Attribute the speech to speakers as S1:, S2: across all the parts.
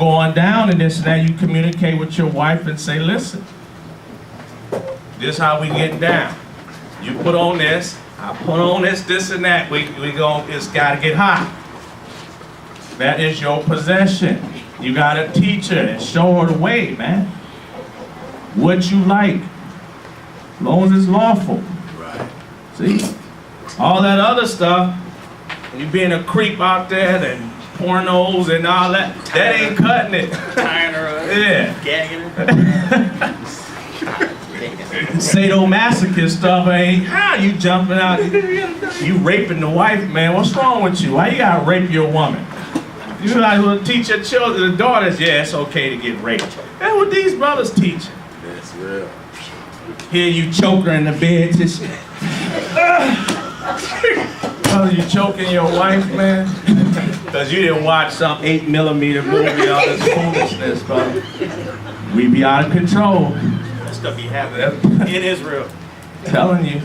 S1: going down and this and that, you communicate with your wife and say, listen, this how we get down. You put on this, I put on this and that. It's gotta get hot. That is your possession. You gotta teach her and show her the way, man. What you like, as long as it's lawful.
S2: Right.
S1: See? All that other stuff, you being a creep out there and pornos and all that, that ain't cutting it.
S3: Tying her up.
S1: Yeah.
S3: Gagging her.
S1: Sadomasochist stuff ain't, how you jumping out, you raping the wife, man, what's wrong with you? Why you gotta rape your woman? You like to teach your children, the daughters, yeah, it's okay to get raped. That's what these brothers teach.
S2: That's real.
S1: Here you choke her in the bed, just, oh, you choking your wife, man? Because you didn't watch some 8mm movie, all this foolishness, brother. We be out of control.
S3: That stuff be happening in Israel.
S1: Telling you.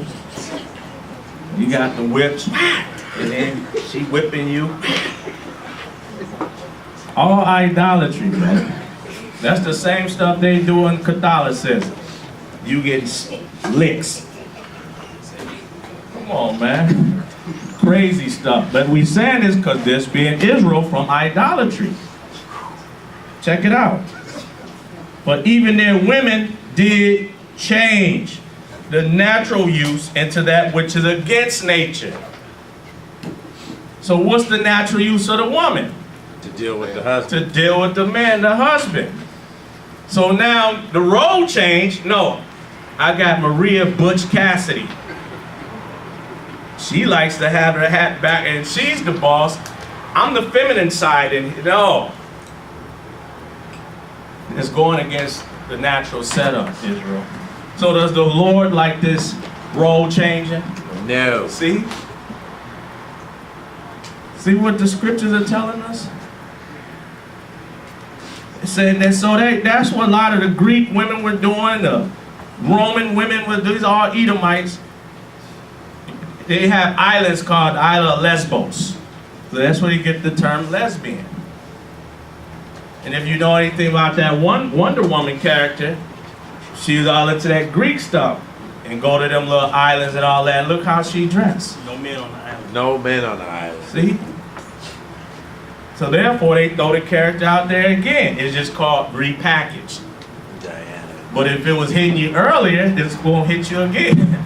S1: You got the whips, and then she whipping you. All idolatry, man. That's the same stuff they do in Catholicism. You get licks. Come on, man. Crazy stuff. But we saying this because this being Israel from idolatry. Check it out. But even their women did change the natural use into that which is against nature. So what's the natural use of the woman?
S2: To deal with the husband.
S1: To deal with the man, the husband. So now the role change, no. I got Maria Butch Cassidy. She likes to have her hat back and she's the boss. I'm the feminine side and no. It's going against the natural setup, Israel. So does the Lord like this role changing?
S2: No.
S1: See? See what the scriptures are telling us? It's saying that, so that's what a lot of the Greek women were doing, the Roman women were, these are all Edomites. They have islands called Isla of Lesbos. So that's where you get the term lesbian. And if you know anything about that one Wonder Woman character, she's all into that Greek stuff. And go to them little islands and all that, and look how she dressed.
S3: No men on the island.
S2: No men on the island.
S1: See? So therefore, they throw the character out there again. It's just called repackaged.
S2: Diana.
S1: But if it was hitting you earlier, it's going to hit you again.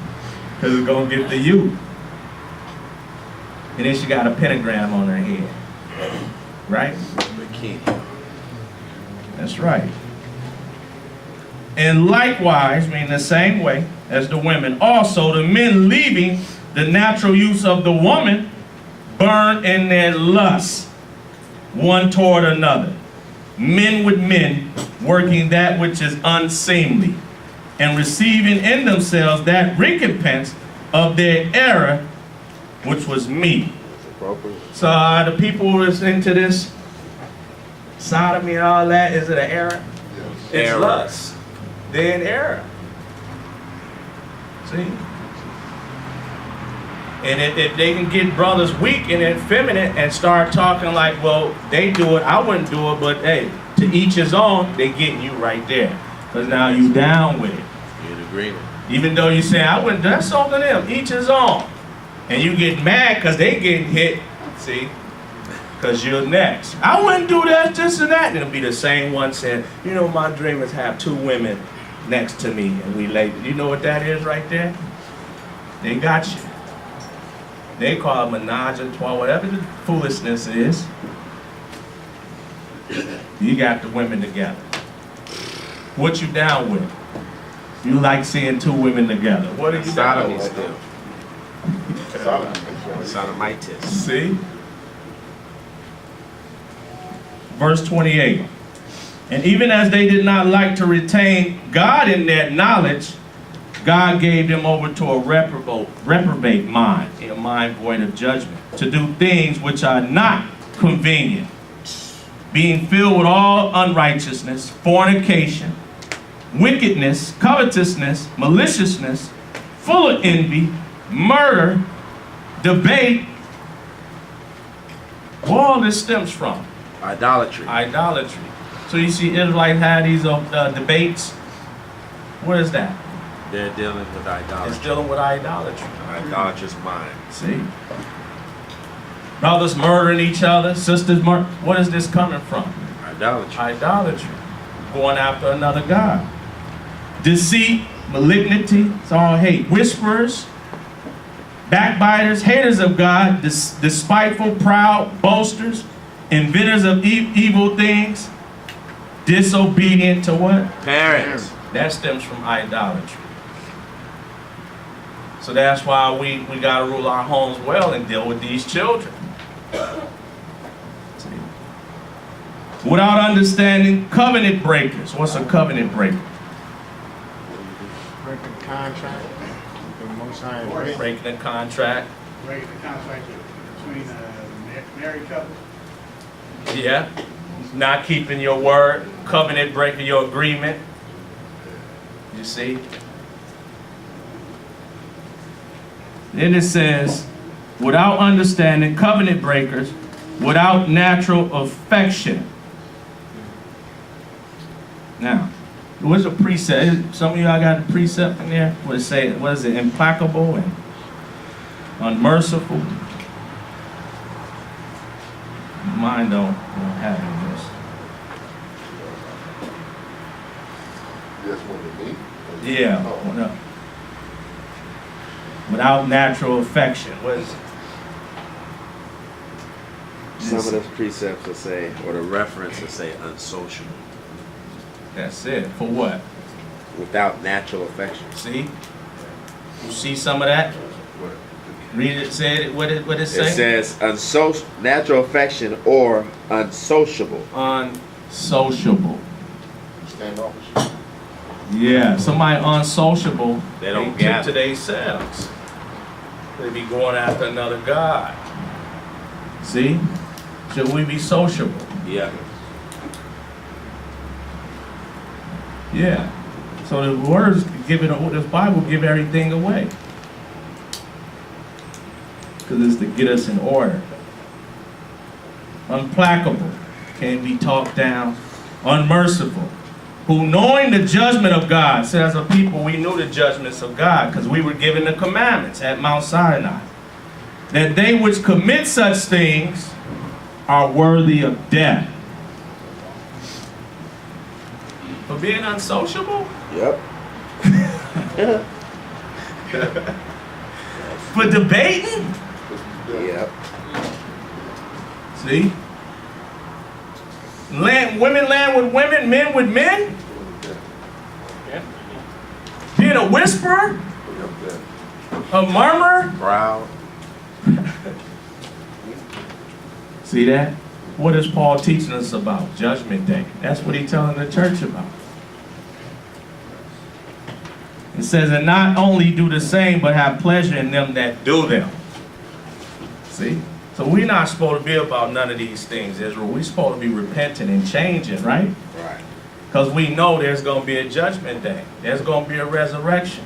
S1: Because it's going to get to you. And then she got a pentagram on her head. Right?
S2: Bikini.
S1: That's right. And likewise, meaning the same way as the women, also the men leaving the natural use of the woman, burn in their lust, one toward another. Men with men, working that which is unseemly, and receiving in themselves that recompense of their error, which was me. So the people who is into this sodomy and all that, is it an error? It's
S2: Error.
S1: lust. They're in error. See? And if they can get brothers weak and effeminate and start talking like, well, they do it, I wouldn't do it, but hey, to each his own, they getting you right there. Because now you down with it.
S2: You're in agreement.
S1: Even though you say, I wouldn't, that's something to them, each his own. And you get mad because they getting hit, see? Because you're next. I wouldn't do that, this and that. And it'll be the same one saying, you know, my dream is have 2 women next to me and we lay. You know what that is right there? They got you. They call it menage a trois, whatever the foolishness is. You got the women together. What you down with? You like seeing 2 women together. What are you down
S2: Sodomy
S1: with?
S2: still. Sodomitis.
S1: See? Verse 28. And even as they did not like to retain God in their knowledge, God gave them over to a reprobate mind, a mind void of judgment, to do things which are not convenient, being filled with all unrighteousness, fornication, wickedness, covetousness, maliciousness, full of envy, murder, debate. Where all this stems from?
S2: Idolatry.
S1: Idolatry. So you see Israelites had these debates. What is that?
S2: They're dealing with
S1: It's
S2: idolatry.
S1: dealing with idolatry.
S2: Idolatrous mind.
S1: See? Brothers murdering each other, sisters murder. What is this coming from?
S2: Idolatry.
S1: Idolatry. Going after another God. Deceit, malignity, it's all hate. Whisperers, backbiters, haters of God, despiteful, proud, boasters, inventors of evil things, disobedient to what?
S2: Parents.
S1: That stems from idolatry. So that's why we got to rule our homes well and deal with these children. See? Without understanding, covenant breakers. What's a covenant breaker?
S4: Breaking contract. The Most High is breaking.
S1: Breaking a contract.
S5: Breaking the contract between married couples.
S1: Yeah. Not keeping your word. Covenant breaking your agreement. You see? Then it says, without understanding, covenant breakers, without natural affection. Now, what's a precept? Some of y'all got a precept in there? What it say? What is it? Implacable and unmerciful. Mine don't have it in this.
S6: That's what it means.
S1: Yeah.
S6: Oh.
S1: No. Without natural affection. What is it?
S2: Some of those precepts will say, or the reference will say, unsociable.
S1: That's it. For what?
S2: Without natural affection.
S1: See? You see some of that? Read it, say it, what it say?
S2: It says natural affection or unsociable.
S1: Unsociable.
S6: Standoffish.
S1: Yeah, somebody unsociable,
S2: They don't
S1: keep
S2: gather.
S1: to themselves. They be going after another God. See? Should we be sociable?
S2: Yeah.
S1: Yeah. So the words give it, the Bible give everything away. Because it's to get us in order. Unplacable, can't be talked down. Unmerciful, who knowing the judgment of God, so as a people we knew the judgments of God because we were given the commandments at Mount Sinai. That they which commit such things are worthy of death. For being unsociable?
S2: Yep.
S1: For debating?
S2: Yep.
S1: See? Women land with women, men with men? Being a whisperer? A murmurer?
S2: Proud.
S1: See that? What is Paul teaching us about? Judgment Day. That's what he's telling the church about. It says, and not only do the same, but have pleasure in them that do them. See? So we're not supposed to be about none of these things, Israel. We're supposed to be repenting and changing, right?
S2: Right.
S1: Because we know there's going to be a judgment day. There's going to be a resurrection.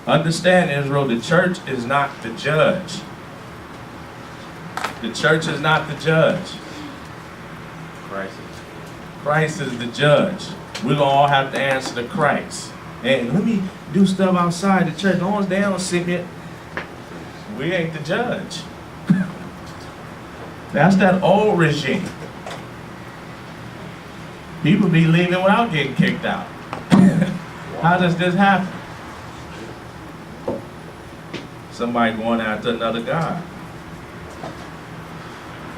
S1: Understand, Israel, the church is not the judge. The church is not the judge. Christ is the judge. We're going to all have to answer to Christ. And let me do stuff outside the church. As long as they don't see me, we ain't the judge. That's that old regime. People be leaving without getting kicked out. How does this happen? Somebody going after another God.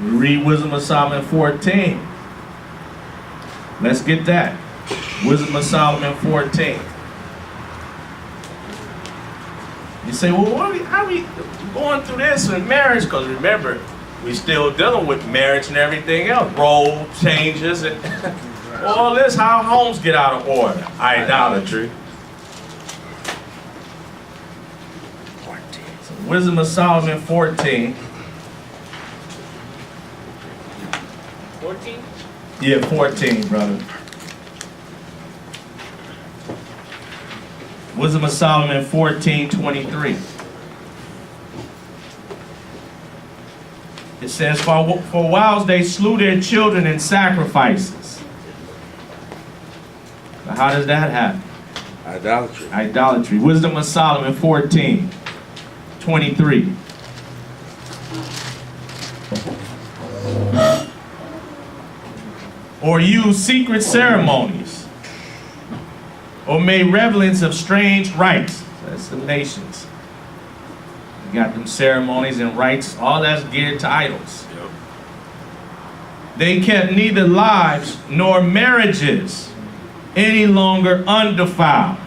S1: We read Wisdom of Solomon 14. Let's get that. Wisdom of Solomon 14. You say, well, how are we going through this in marriage? Because remember, we still dealing with marriage and everything else. Role changes and all this, how homes get out of order. Idolatry. So Wisdom of Solomon 14.
S3: 14?
S1: Yeah, 14, brother. Wisdom of Solomon 14:23. It says, for whiles they slew their children in sacrifices. So how does that happen?
S2: Idolatry.
S1: Idolatry. Wisdom of Solomon 14:23. Or use secret ceremonies, or made revelings of strange rites. That's the nations. You got them ceremonies and rites, all that's geared to idols.
S2: Yep.
S1: They kept neither lives nor marriages any longer undefiled.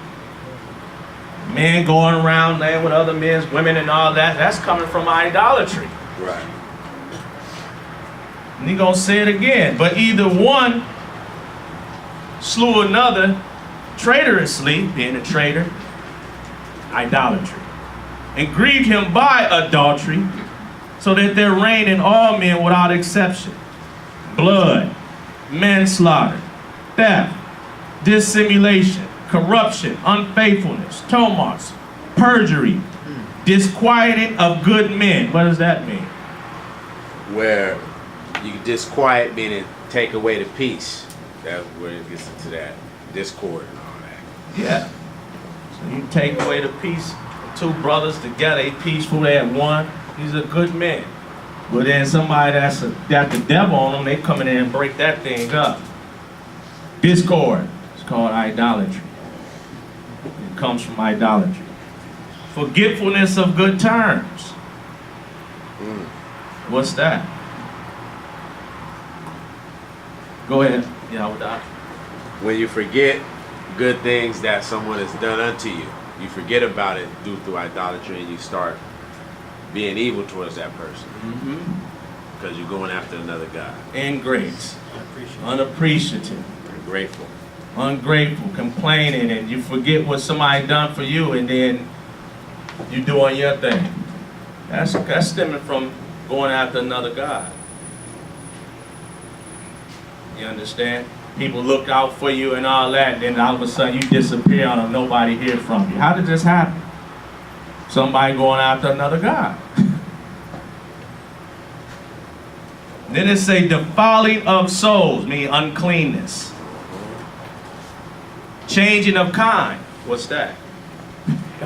S1: Men going around laying with other men's women and all that, that's coming from idolatry.
S2: Right.
S1: And he's going to say it again. But either one slew another traitorously, being a traitor, idolatry, and grieved him by adultery, so that there reigned in all men without exception blood, manslaughter, theft, dissimulation, corruption, unfaithfulness, tumults, perjury, disquieting of good men. What does that mean?
S2: Where you disquiet meaning take away the peace. That's where it gets into that discord and all that.
S1: Yeah. So you take away the peace of two brothers together, they peaceful, they at one. These are good men. But then somebody that's got the devil on them, they come in there and break that thing up. Discord. It's called idolatry. It comes from idolatry. Forgetfulness of good terms. What's that? Go ahead. Yeah, with that.
S2: When you forget good things that someone has done unto you, you forget about it through idolatry, and you start being evil towards that person because you're going after another God.
S1: Ingrates. Unappreciative. Ungrateful, complaining, and you forget what somebody done for you, and then you doing your thing. That's stemming from going after another God. You understand? People look out for you and all that, and then all of a sudden you disappear and nobody hear from you. How did this happen? Somebody going after another God. Then it say defiling of souls, meaning uncleanness. Changing of kind. What's that?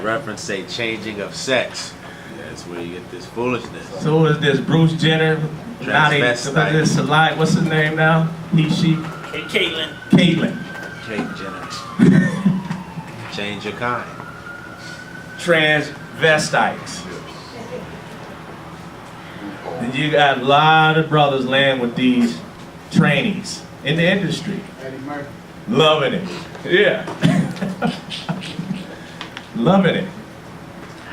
S2: Reference say changing of sex. That's where you get this foolishness.
S1: So who is this? Bruce Jenner?
S2: Transvestite.
S1: This Salai, what's his name now? He, she?
S3: Caitlin.
S1: Caitlin.
S2: Kate Jenner. Change your kind.
S1: Transvestites. And you got a lot of brothers laying with these trainees in the industry.
S5: Eddie Murphy.
S1: Loving it. Yeah. Loving it.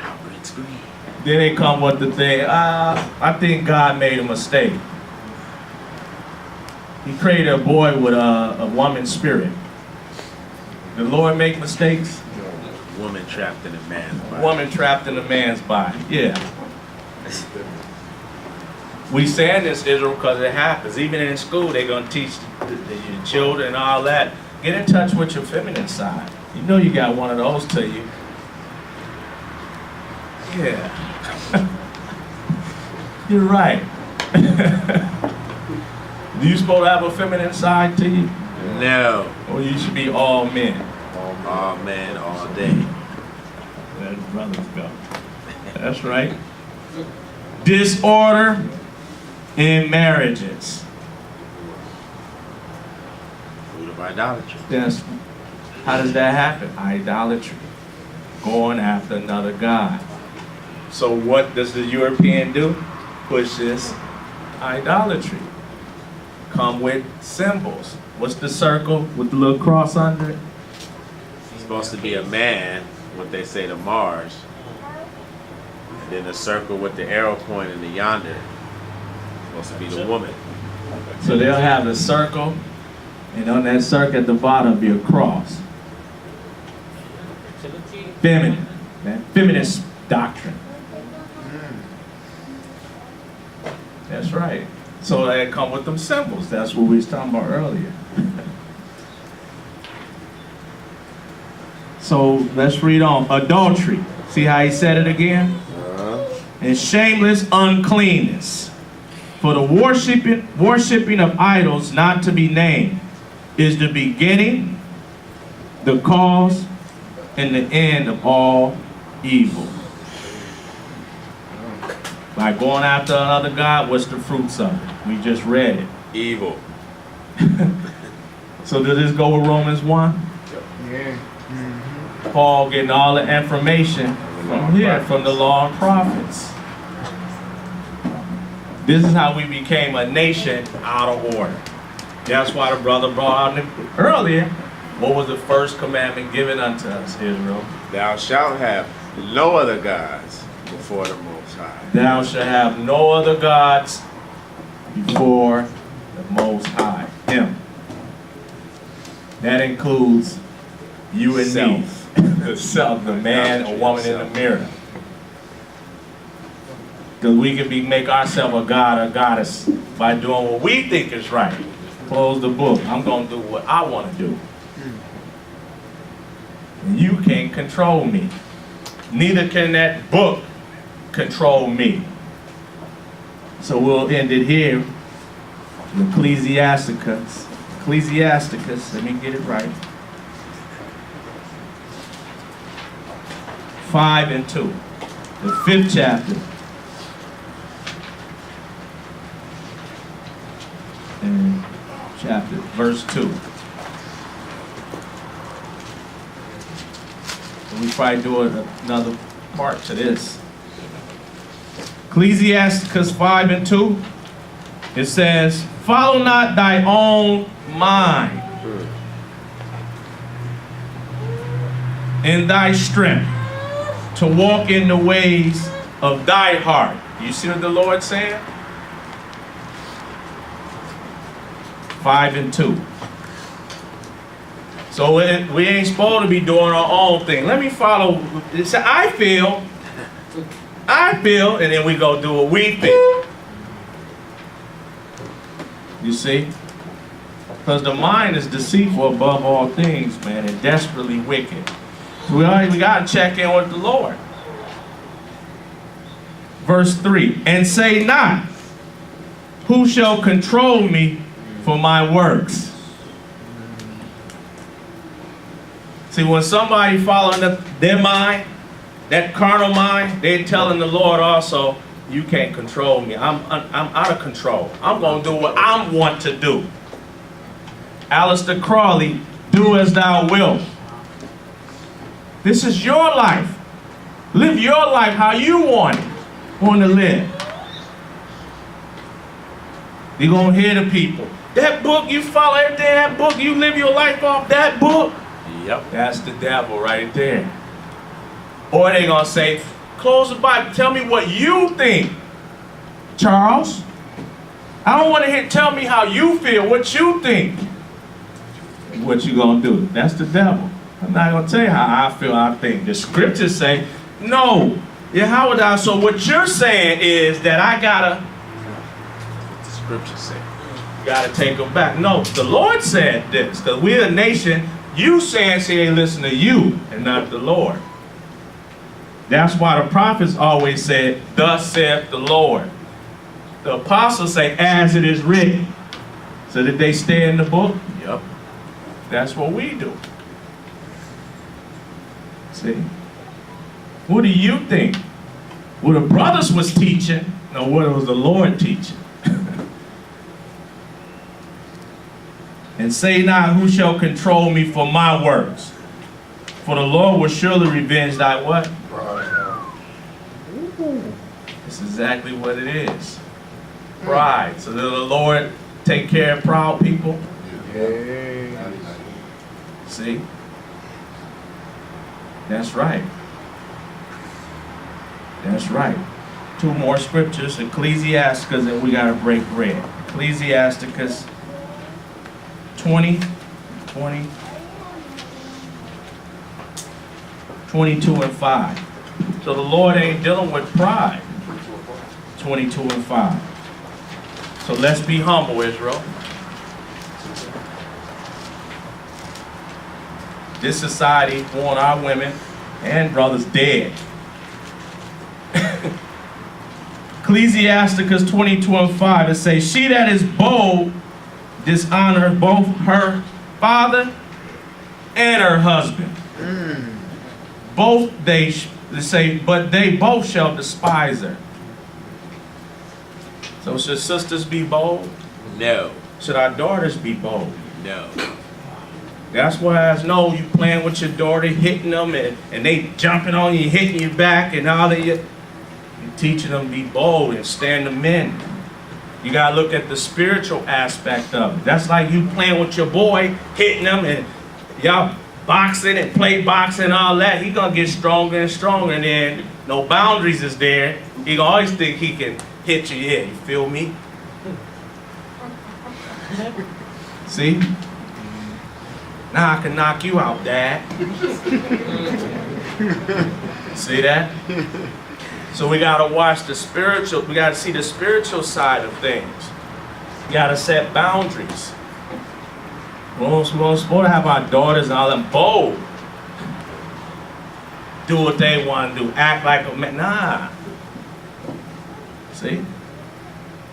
S2: Albert Green.
S1: Then they come with the thing, I think God made a mistake. He created a boy with a woman's spirit. The Lord make mistakes?
S2: Woman trapped in a man's body.
S1: Woman trapped in a man's body. Yeah. We saying this, Israel, because it happens. Even in school, they're going to teach your children and all that. Get in touch with your feminine side. You know you got one of those to you. Yeah. You're right. Do you supposed to have a feminine side to you?
S2: No.
S1: Or you should be all men?
S2: All man, all day.
S1: Let the brothers go. That's right. Disorder in marriages.
S2: Fruit of idolatry.
S1: Yes. How does that happen? Idolatry. Going after another God. So what does the European do? Push this idolatry. Come with symbols. What's the circle with the little cross under it?
S2: It's supposed to be a man, what they say to Mars. And then the circle with the arrow point in the yonder. Supposed to be the woman.
S1: So they'll have a circle, and on that circle at the bottom be a cross.
S3: Fertility.
S1: Feminine. Man. Feminist doctrine. That's right. So they come with them symbols. That's what we was talking about earlier. So let's read on. Adultery. See how he said it again? And shameless uncleanness. For the worshiping of idols not to be named is the beginning, the cause, and the end of all evil. By going after another God, what's the fruits of it? We just read it.
S2: Evil.
S1: So does this go with Romans 1?
S4: Yeah.
S1: Paul getting all the information from here, from the law and prophets. This is how we became a nation out of order. That's why the brother brought out earlier, what was the first commandment given unto us, Israel?
S2: Thou shalt have no other gods before the Most High.
S1: Thou shalt have no other gods before the Most High, Him. That includes you and me. The self, the man or woman in the mirror. Because we can make ourselves a god or goddess by doing what we think is right. Close the book. I'm going to do what I want to do. And you can't control me. Neither can that book control me. So we'll end it here. Ecclesiasticus, let me get it right. 5 and 2, the 5th chapter. And chapter, verse 2. And we probably do another part to this. Ecclesiasticus 5 and 2. It says, follow not thy own mind in thy strength to walk in the ways of thy heart. You see what the Lord's saying? 5 and 2. So we ain't supposed to be doing our own thing. Let me follow. I feel, and then we go do what we think. You see? Because the mind is deceitful above all things, man, and desperately wicked. So we got to check in with the Lord. Verse 3, and say not, who shall control me for my works? See, when somebody following their mind, that carnal mind, they're telling the Lord also, you can't control me. I'm out of control. I'm going to do what I want to do. Aleister Crowley, do as thou wilt. This is your life. Live your life how you want to live. You're going to hear the people. That book, you follow everything, that book, you live your life off that book.
S2: Yep.
S1: That's the devil right there. Or they going to say, close the Bible. Tell me what you think, Charles. I don't want to hear, tell me how you feel, what you think. What you going to do? That's the devil. I'm not going to tell you how I feel, I think. The scriptures say, no. Yeah, how would I? So what you're saying is that I got to,
S2: What the scriptures say.
S1: got to take them back. No, the Lord said this. Because we're a nation, you saying she ain't listen to you and not the Lord. That's why the prophets always said, thus saith the Lord. The apostles say, as it is written. So did they stay in the book?
S2: Yep.
S1: That's what we do. See? What do you think? What the brothers was teaching, no, what was the Lord teaching? And say not, who shall control me for my works? For the Lord will surely revenge thy what? That's exactly what it is. Pride. So does the Lord take care of proud people?
S4: Yeah.
S1: See? That's right. That's right. 2 more scriptures. Ecclesiasticus, and we got to break bread. Ecclesiasticus 20, 22 and 5. So the Lord ain't dealing with pride. 22 and 5. So let's be humble, Israel. This society want our women and brothers dead. Ecclesiasticus 22:5, it says, she that is bold dishonor both her father and her husband. Both they say, but they both shall despise her. So should sisters be bold?
S2: No.
S1: Should our daughters be bold?
S2: No.
S1: That's why I know you playing with your daughter, hitting them, and they jumping on you, hitting you back, and all that. You're teaching them to be bold and stand the men. You gotta look at the spiritual aspect of it. That's like you playing with your boy, hitting them, and y'all boxing and play boxing and all that. He gonna get stronger and stronger, and then no boundaries is there. He gonna always think he can hit you. Yeah, you feel me? See? Now I can knock you out, Dad. See that? So we gotta watch the spiritual, we gotta see the spiritual side of things. You gotta set boundaries. We're supposed to have our daughters and all them bold. Do what they want to do, act like a man. Nah. See?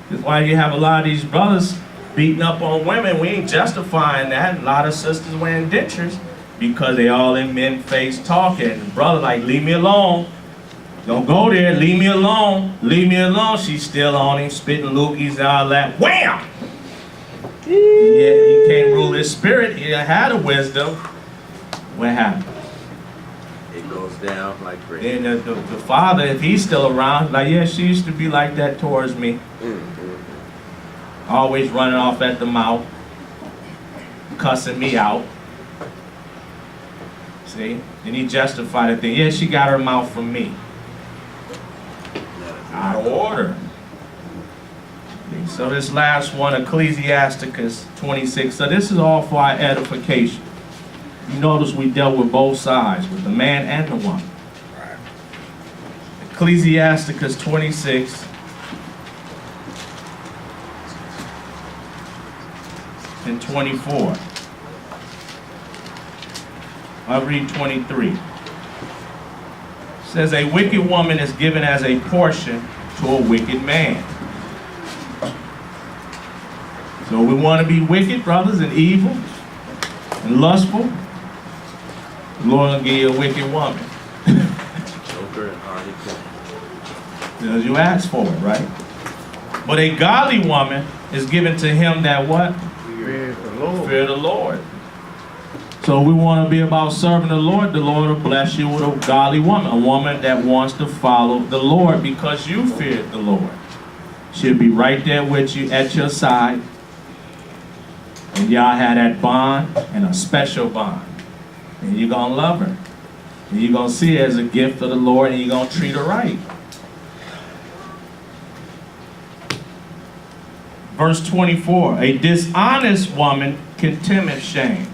S1: That's why you have a lot of these brothers beating up on women. We ain't justifying that. A lot of sisters wearing dentures because they all in men face talking. The brother like, leave me alone. Don't go there, leave me alone. Leave me alone. She's still on him, spitting loogies and all that. Wham! Yeah, he can't rule his spirit. He had a wisdom. What happened?
S2: It goes down like crazy.
S1: And the father, if he's still around, like, yeah, she used to be like that towards me. Always running off at the mouth, cussing me out. See? And he justified the thing. Yeah, she got her mouth from me. Out of order. So this last one, Ecclesiasticus 26. So this is all for our edification. You notice we dealt with both sides, with the man and the woman. Ecclesiasticus 26. And 24. I'll read 23. It says, a wicked woman is given as a portion to a wicked man. So we want to be wicked, brothers, and evil, and lustful. The Lord will give you a wicked woman.
S2: Joker and Harley Quinn.
S1: Because you asked for it, right? But a godly woman is given to him that what?
S4: Fear the Lord.
S1: Fear the Lord. So we want to be about serving the Lord. The Lord will bless you with a godly woman. A woman that wants to follow the Lord because you fear the Lord. She'll be right there with you at your side. And y'all had that bond and a special bond. And you're going to love her. And you're going to see her as a gift of the Lord, and you're going to treat her right. Verse 24, a dishonest woman contemneth shame.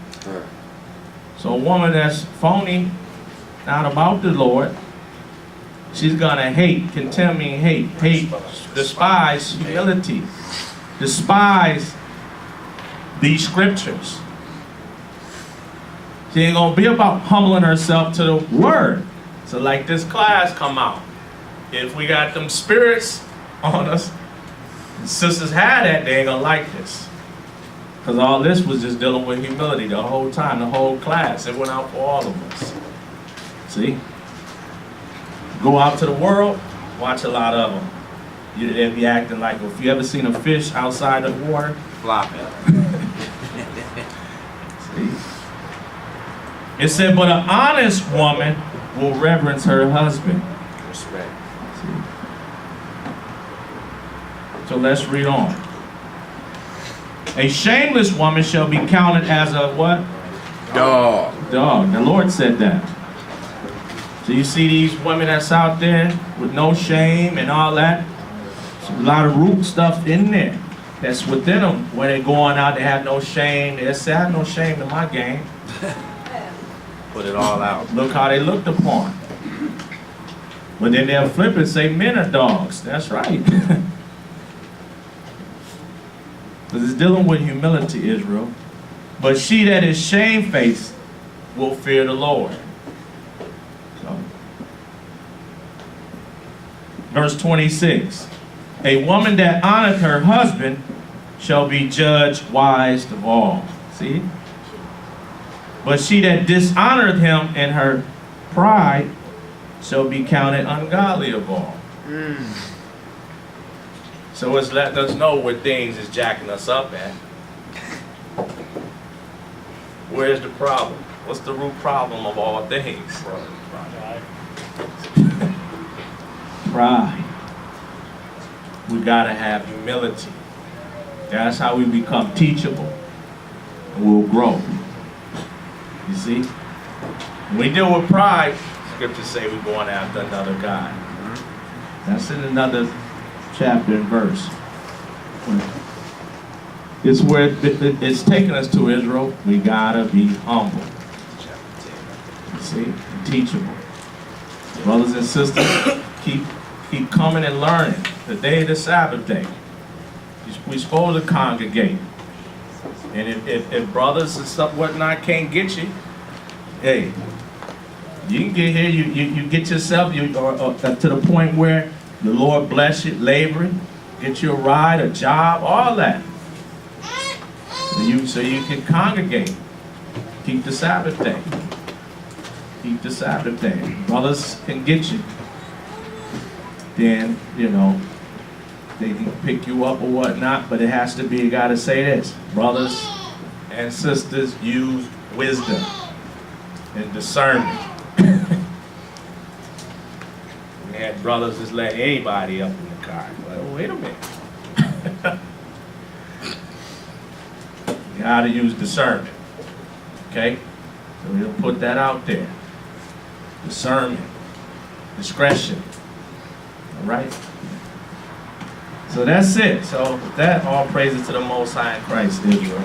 S1: So a woman that's phony, not about the Lord, she's going to hate, contempt means hate, despise humility, despise these scriptures. She ain't going to be about humbling herself to the word. So like this class come out. If we got them spirits on us, the sisters had that, they ain't going to like this. Because all this was just dealing with humility the whole time, the whole class. It went out for all of us. See? Go out to the world, watch a lot of them. They'll be acting like, if you ever seen a fish outside the water,
S2: Flopping.
S1: See? It said, but an honest woman will reverence her husband.
S2: Respect.
S1: See? So let's read on. A shameless woman shall be counted as a what?
S2: Dog.
S1: Dog. The Lord said that. So you see these women that's out there with no shame and all that. There's a lot of root stuff in there that's within them. When they're going out, they have no shame. They say, I have no shame in my game.
S2: Put it all out.
S1: Look how they looked upon. But then they'll flip and say men are dogs. That's right. Because it's dealing with humility, Israel. But she that is shamefaced will fear the Lord. So, verse 26. A woman that honoreth her husband shall be judged wise of all. See? But she that dishonoreth him in her pride shall be counted ungodly of all. So it's letting us know where things is jacking us up at. Where's the problem? What's the root problem of all things? Pride. We gotta have humility. That's how we become teachable. And we'll grow. You see? When we deal with pride, scriptures say we're going after another God. That's in another chapter and verse. It's where it's taking us to Israel. We gotta be humble. You see? And teachable. Brothers and sisters, keep coming and learning. The day of the Sabbath day. We're supposed to congregate. And if brothers and stuff whatnot can't get you, hey, you can get here, you get yourself to the point where the Lord bless you, laboring, get you a ride, a job, all that. So you can congregate. Keep the Sabbath day. Keep the Sabbath day. Brothers can get you. Then, you know, they can pick you up or whatnot, but it has to be, you gotta say this. Brothers and sisters, use wisdom and discernment. We had brothers just let anybody up in the car. Well, wait a minute. You gotta use discernment. Okay? So we'll put that out there. Discernment. Discretion. All right? So that's it. So with that, all praises to the Most High in Christ, Israel.